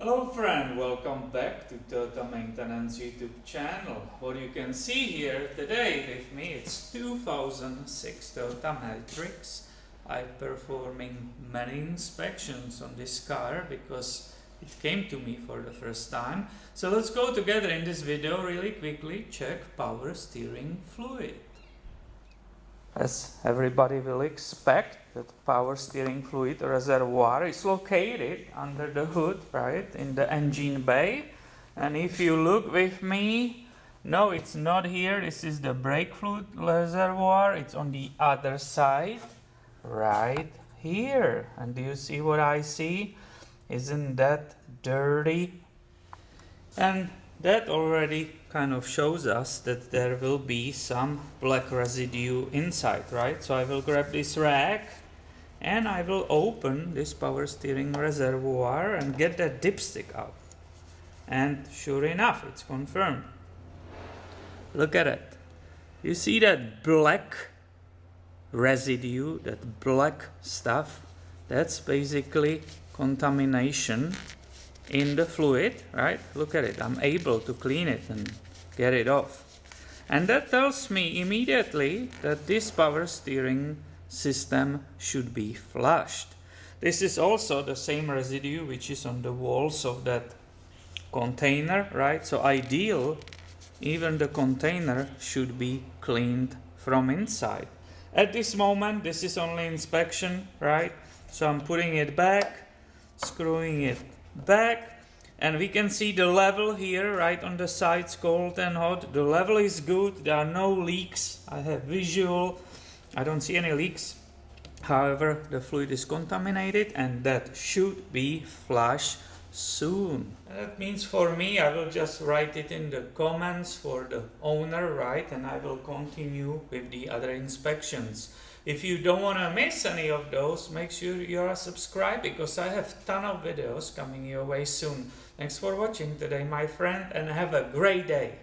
Hello friend, welcome back to Toyota Maintenance YouTube channel. What you can see here today with me, it's 2006 Toyota Matrix. I'm performing many inspections on this car because it came to me for the first time. So let's go together in this video really quickly, check power steering fluid. As everybody will expect, that power steering fluid reservoir is located under the hood, right, in the engine bay. And if you look with me, no, it's not here. This is the brake fluid reservoir. It's on the other side, right here. And do you see what I see? Isn't that dirty? And that already kind of shows us that there will be some black residue inside, right? So I will grab this rag and I will open this power steering reservoir and get that dipstick out. And sure enough, it's confirmed. Look at it. You see that black residue, that black stuff? That's basically contamination in the fluid, right? Look at it. I'm able to clean it and get it off. And that tells me immediately that this power steering system should be flushed. This is also the same residue which is on the walls of that container, right? So ideal, even the container should be cleaned from inside. At this moment, this is only inspection, right? So I'm putting it back, screwing it back, and we can see the level here right on the sides, cold and hot. The level is good, there are no leaks. I have visual, I don't see any leaks. However, the fluid is contaminated and that should be flushed soon. And that means for me, I will just write it in the comments for the owner, right? And I will continue with the other inspections. If you don't want to miss any of those, make sure you are subscribed because I have a ton of videos coming your way soon. Thanks for watching today, my friend, and have a great day.